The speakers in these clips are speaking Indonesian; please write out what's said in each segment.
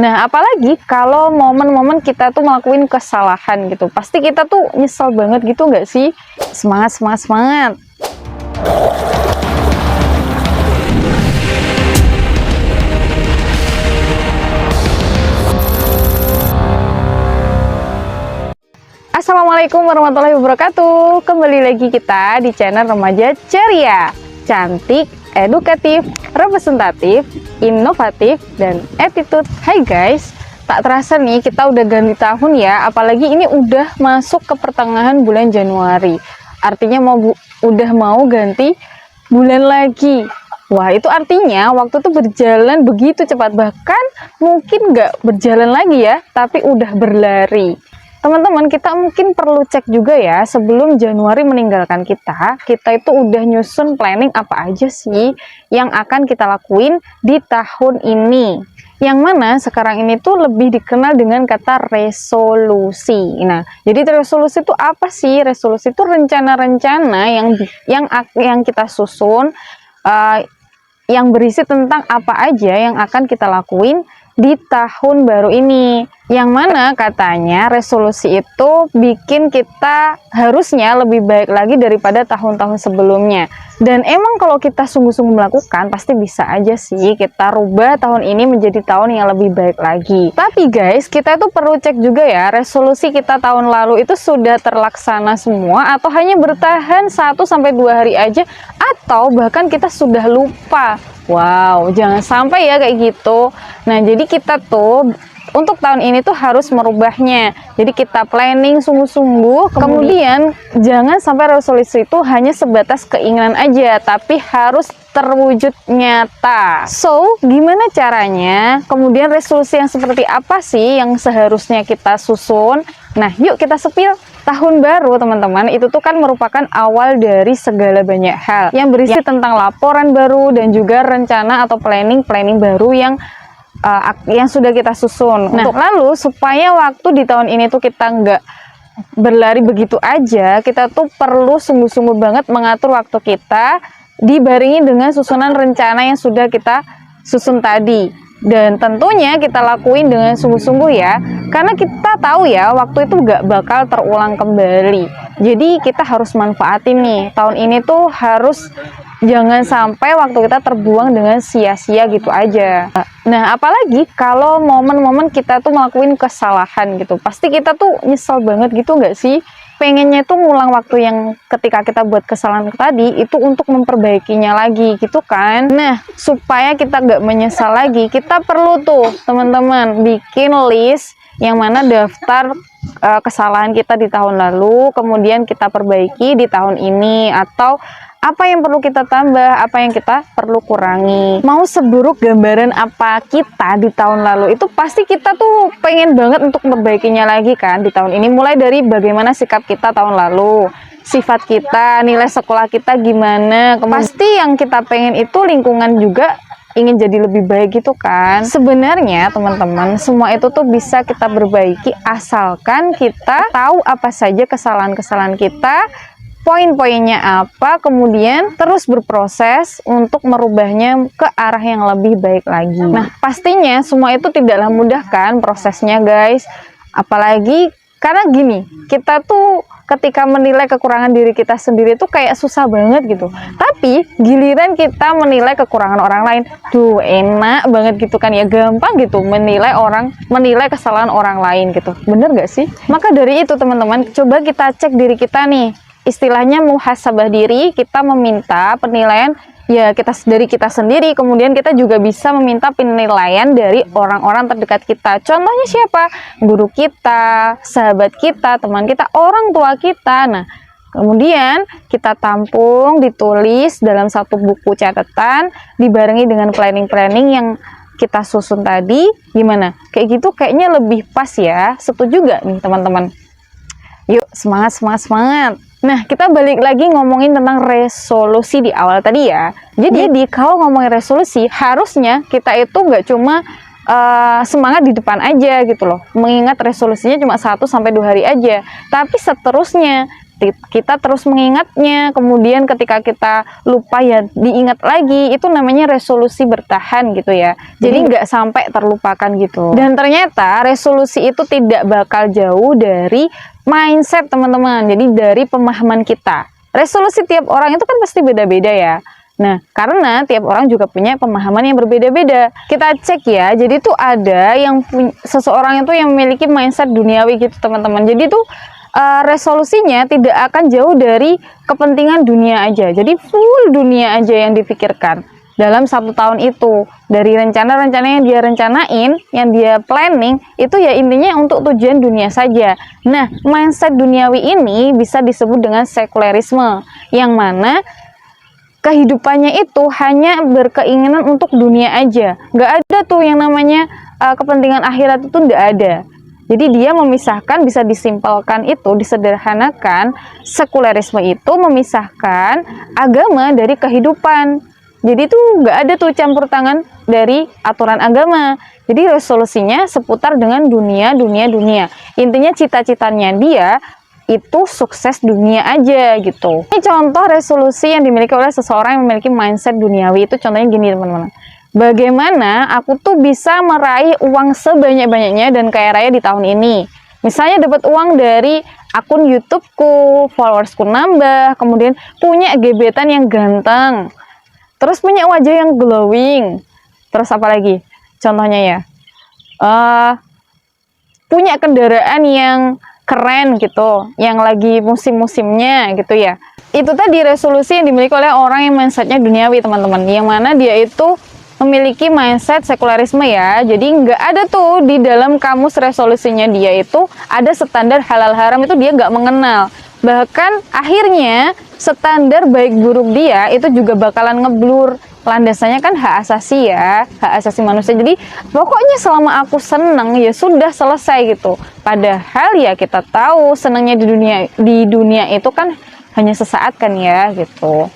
Nah, apalagi kalau momen-momen kita tuh ngelakuin kesalahan gitu. Pasti kita tuh nyesel banget gitu nggak sih? Semangat, semangat, semangat! Assalamualaikum warahmatullahi wabarakatuh. Kembali lagi kita di channel Remaja Ceria. Cantik, edukatif, representatif, inovatif, dan attitude. Hai guys, tak terasa nih kita udah ganti tahun ya. Apalagi ini udah masuk ke pertengahan bulan Januari. Artinya udah mau ganti bulan lagi. Wah, itu artinya waktu tuh berjalan begitu cepat. Bahkan mungkin nggak berjalan lagi ya, tapi udah berlari. Teman-teman, kita mungkin perlu cek juga ya, sebelum Januari meninggalkan kita itu udah nyusun planning apa aja sih yang akan kita lakuin di tahun ini. Yang mana sekarang ini tuh lebih dikenal dengan kata resolusi. Nah, jadi resolusi itu apa sih? Resolusi itu rencana-rencana yang kita susun, yang berisi tentang apa aja yang akan kita lakuin di tahun baru ini. Yang mana katanya resolusi itu bikin kita harusnya lebih baik lagi daripada tahun-tahun sebelumnya. Dan emang kalau kita sungguh-sungguh melakukan, pasti bisa aja sih kita rubah tahun ini menjadi tahun yang lebih baik lagi. Tapi guys, kita tuh perlu cek juga ya, resolusi kita tahun lalu itu sudah terlaksana semua atau hanya bertahan 1-2 hari aja, atau bahkan kita sudah lupa. Wow, jangan sampai ya kayak gitu. Nah, jadi kita tuh untuk tahun ini tuh harus merubahnya. Jadi kita planning sungguh-sungguh, kemudian jangan sampai resolusi itu hanya sebatas keinginan aja, tapi harus terwujud nyata. So, gimana caranya? Kemudian resolusi yang seperti apa sih yang seharusnya kita susun? Nah, yuk kita sepil. Tahun baru teman-teman, itu tuh kan merupakan awal dari segala banyak hal yang berisi tentang laporan baru dan juga rencana atau planning baru yang sudah kita susun. Nah, lalu supaya waktu di tahun ini tuh kita nggak berlari begitu aja, kita tuh perlu sungguh-sungguh banget mengatur waktu kita, dibarengi dengan susunan rencana yang sudah kita susun tadi. Dan tentunya kita lakuin dengan sungguh-sungguh ya, karena kita tahu ya waktu itu nggak bakal terulang kembali. Jadi kita harus manfaatin nih, tahun ini tuh harus jangan sampai waktu kita terbuang dengan sia-sia gitu aja. Nah, apalagi kalau momen-momen kita tuh ngelakuin kesalahan gitu, pasti kita tuh nyesel banget gitu nggak sih? Pengennya tuh ngulang waktu yang ketika kita buat kesalahan tadi itu untuk memperbaikinya lagi gitu kan. Nah, supaya kita nggak menyesal lagi, kita perlu tuh teman-teman bikin list yang mana daftar kesalahan kita di tahun lalu, kemudian kita perbaiki di tahun ini, atau apa yang perlu kita tambah, apa yang kita perlu kurangi. Mau seburuk gambaran apa kita di tahun lalu, itu pasti kita tuh pengen banget untuk memperbaikinya lagi kan di tahun ini. Mulai dari bagaimana sikap kita tahun lalu, sifat kita, nilai sekolah kita gimana. Pasti yang kita pengen itu lingkungan juga ingin jadi lebih baik gitu kan. Sebenarnya teman-teman, semua itu tuh bisa kita perbaiki asalkan kita tahu apa saja kesalahan-kesalahan kita, poin-poinnya apa, kemudian terus berproses untuk merubahnya ke arah yang lebih baik lagi. Nah, pastinya semua itu tidaklah mudah kan prosesnya guys. Apalagi karena gini, kita tuh ketika menilai kekurangan diri kita sendiri tuh kayak susah banget gitu. Tapi giliran kita menilai kekurangan orang lain, tuh enak banget gitu kan ya, gampang gitu menilai kesalahan orang lain gitu. Bener gak sih? Maka dari itu teman-teman, coba kita cek diri kita nih. Istilahnya muhasabah diri, kita meminta penilaian ya dari kita sendiri, kemudian kita juga bisa meminta penilaian dari orang-orang terdekat kita. Contohnya siapa? Guru kita, sahabat kita, teman kita, orang tua kita. Nah, kemudian kita tampung, ditulis dalam satu buku catatan, dibarengi dengan planning-planning yang kita susun tadi. Gimana? Kayak gitu kayaknya lebih pas ya. Setuju gak nih teman-teman? Yuk, semangat, semangat, semangat! Nah, kita balik lagi ngomongin tentang resolusi di awal tadi ya. Jadi kalau ngomongin resolusi, harusnya kita itu nggak cuma semangat di depan aja gitu loh. Mengingat resolusinya cuma 1-2 hari aja. Tapi seterusnya, kita terus mengingatnya, kemudian ketika kita lupa ya diingat lagi, itu namanya resolusi bertahan gitu ya. Jadi nggak sampai terlupakan gitu. Dan ternyata resolusi itu tidak bakal jauh dari mindset teman-teman, jadi dari pemahaman kita. Resolusi tiap orang itu kan pasti beda-beda ya. Nah, karena tiap orang juga punya pemahaman yang berbeda-beda. Kita cek ya, jadi tuh ada yang seseorang itu yang memiliki mindset duniawi gitu teman-teman. Jadi tuh resolusinya tidak akan jauh dari kepentingan dunia aja. Jadi full dunia aja yang dipikirkan dalam 1 tahun itu. Dari rencana-rencana yang dia rencanain, yang dia planning, itu ya intinya untuk tujuan dunia saja. Nah, mindset duniawi ini bisa disebut dengan sekulerisme, yang mana kehidupannya itu hanya berkeinginan untuk dunia aja. Nggak ada tuh yang namanya kepentingan akhirat itu nggak ada. Jadi dia memisahkan, bisa disimpelkan itu, disederhanakan, sekulerisme itu memisahkan agama dari kehidupan. Jadi tuh nggak ada tuh campur tangan dari aturan agama. Jadi resolusinya seputar dengan dunia. Intinya cita-citanya dia itu sukses dunia aja gitu. Ini contoh resolusi yang dimiliki oleh seseorang yang memiliki mindset duniawi. Itu contohnya gini teman-teman. Bagaimana aku tuh bisa meraih uang sebanyak-banyaknya dan kaya raya di tahun ini. Misalnya dapat uang dari akun YouTubeku, followersku nambah, kemudian punya gebetan yang ganteng, terus punya wajah yang glowing, terus apa lagi? Contohnya ya, punya kendaraan yang keren gitu, yang lagi musim-musimnya gitu ya. Itu tadi resolusi yang dimiliki oleh orang yang mindsetnya duniawi teman-teman, yang mana dia itu memiliki mindset sekulerisme ya. Jadi nggak ada tuh di dalam kamus resolusinya dia itu ada standar halal haram, itu dia nggak mengenal. Bahkan akhirnya standar baik buruk dia itu juga bakalan ngeblur. Landasannya kan hak asasi ya, hak asasi manusia. Jadi pokoknya selama aku seneng ya sudah selesai gitu. Padahal ya kita tahu senangnya di dunia itu kan hanya sesaat kan ya gitu.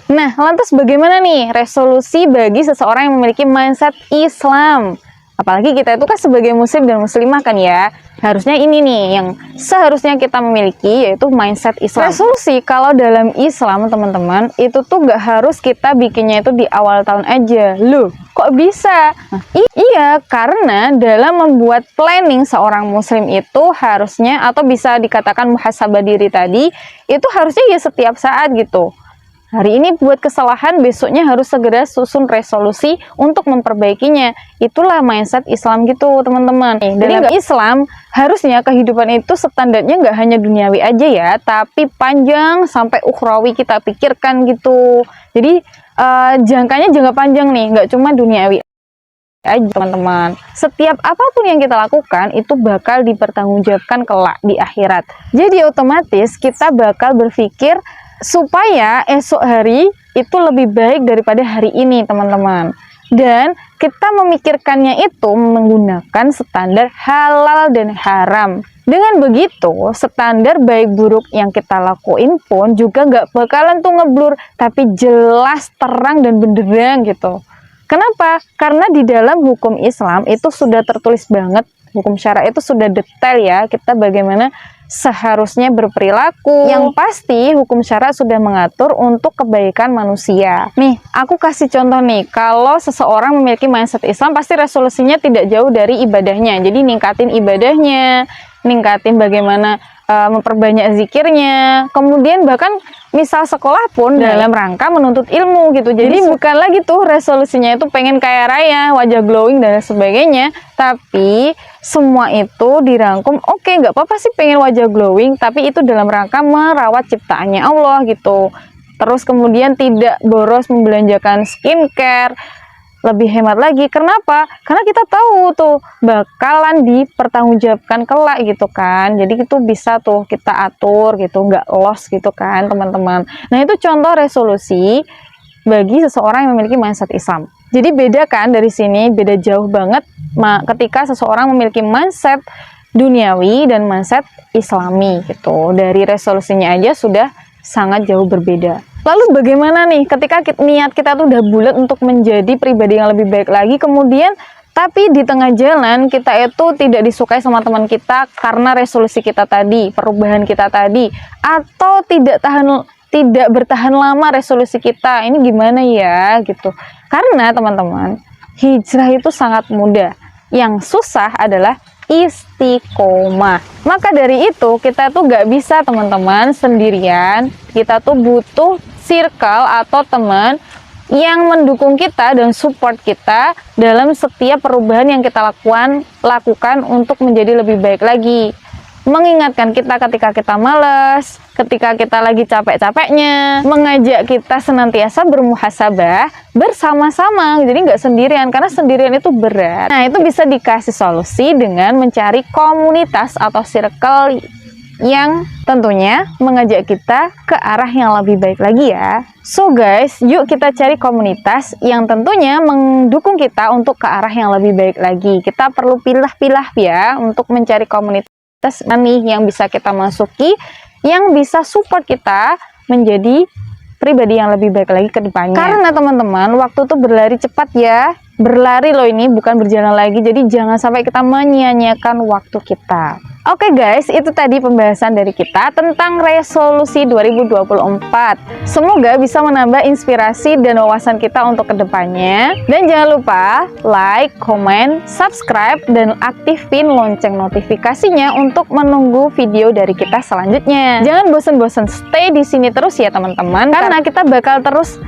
Nah, lantas bagaimana nih resolusi bagi seseorang yang memiliki mindset Islam? Apalagi kita itu kan sebagai muslim dan muslimah kan ya, harusnya ini nih yang seharusnya kita memiliki, yaitu mindset Islam. Resolusi kalau dalam Islam teman-teman itu tuh gak harus kita bikinnya itu di awal tahun aja. Loh, kok bisa? Nah, iya, karena dalam membuat planning seorang muslim itu harusnya, atau bisa dikatakan muhasabah diri tadi, itu harusnya ya setiap saat gitu. Hari ini buat kesalahan, besoknya harus segera susun resolusi untuk memperbaikinya. Itulah mindset Islam gitu teman-teman. Dalam Islam harusnya kehidupan itu standarnya nggak hanya duniawi aja ya, tapi panjang sampai ukhrawi kita pikirkan gitu. Jadi jangkanya jangka panjang nih, nggak cuma duniawi aja teman-teman. Setiap apapun yang kita lakukan itu bakal dipertanggungjawabkan kelak di akhirat. Jadi otomatis kita bakal berpikir supaya esok hari itu lebih baik daripada hari ini teman-teman. Dan kita memikirkannya itu menggunakan standar halal dan haram. Dengan begitu standar baik buruk yang kita lakuin pun juga nggak bakalan tuh ngeblur, tapi jelas terang dan benderang gitu. Kenapa? Karena di dalam hukum Islam itu sudah tertulis banget, hukum syara itu sudah detail ya, kita bagaimana seharusnya berperilaku. Yang pasti hukum syara sudah mengatur untuk kebaikan manusia. Nih, aku kasih contoh nih, kalau seseorang memiliki mindset Islam pasti resolusinya tidak jauh dari ibadahnya. Jadi ningkatin ibadahnya, ningkatin bagaimana memperbanyak zikirnya, kemudian bahkan misal sekolah pun dalam rangka menuntut ilmu gitu. Jadi bukan lagi tuh resolusinya itu pengen kaya raya, wajah glowing dan sebagainya, tapi semua itu dirangkum, oke, nggak apa-apa sih pengen wajah glowing, tapi itu dalam rangka merawat ciptaannya Allah gitu. Terus kemudian tidak boros membelanjakan skincare, lebih hemat lagi. Kenapa? Karena kita tahu tuh bakalan dipertanggungjawabkan kelak gitu kan. Jadi itu bisa tuh kita atur gitu, nggak loss gitu kan teman-teman. Nah itu contoh resolusi bagi seseorang yang memiliki mindset Islam. Jadi beda kan dari sini, beda jauh banget ketika seseorang memiliki mindset duniawi dan mindset Islami gitu. Dari resolusinya aja sudah sangat jauh berbeda. Lalu bagaimana nih ketika niat kita tuh udah bulat untuk menjadi pribadi yang lebih baik lagi, kemudian Tapi di tengah jalan kita itu tidak disukai sama teman kita karena resolusi kita tadi, perubahan kita tadi, atau tidak bertahan lama resolusi kita. Ini gimana ya gitu. Karena teman-teman, hijrah itu sangat mudah. Yang susah adalah istiqomah. Maka dari itu kita tuh gak bisa teman-teman sendirian. Kita tuh butuh circle atau teman yang mendukung kita dan support kita dalam setiap perubahan yang kita lakukan untuk menjadi lebih baik lagi. Mengingatkan kita ketika kita malas, ketika kita lagi capek-capeknya, mengajak kita senantiasa bermuhasabah bersama-sama, jadi nggak sendirian, karena sendirian itu berat. Nah, itu bisa dikasih solusi dengan mencari komunitas atau circle yang tentunya mengajak kita ke arah yang lebih baik lagi ya. So guys, yuk kita cari komunitas yang tentunya mendukung kita untuk ke arah yang lebih baik lagi. Kita perlu pilah-pilah ya untuk mencari komunitas nih yang bisa kita masuki, yang bisa support kita menjadi pribadi yang lebih baik lagi ke depannya. Karena teman-teman, waktu tuh berlari cepat ya. Berlari loh ini, bukan berjalan lagi. Jadi jangan sampai kita menyia-nyiakan waktu kita. Oke guys, itu tadi pembahasan dari kita tentang resolusi 2024. Semoga bisa menambah inspirasi dan wawasan kita untuk kedepannya. Dan jangan lupa like, comment, subscribe, dan aktifin lonceng notifikasinya untuk menunggu video dari kita selanjutnya. Jangan bosan-bosan stay di sini terus ya teman-teman, karena kita bakal terus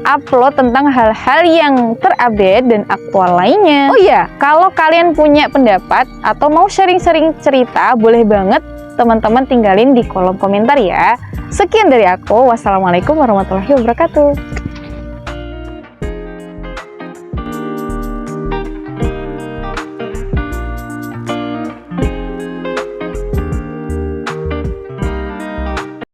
upload tentang hal-hal yang terupdate dan aktual lainnya. Oh iya, kalau kalian punya pendapat atau mau sharing-sharing cerita, boleh banget teman-teman tinggalin di kolom komentar ya. Sekian dari aku, wassalamualaikum warahmatullahi wabarakatuh.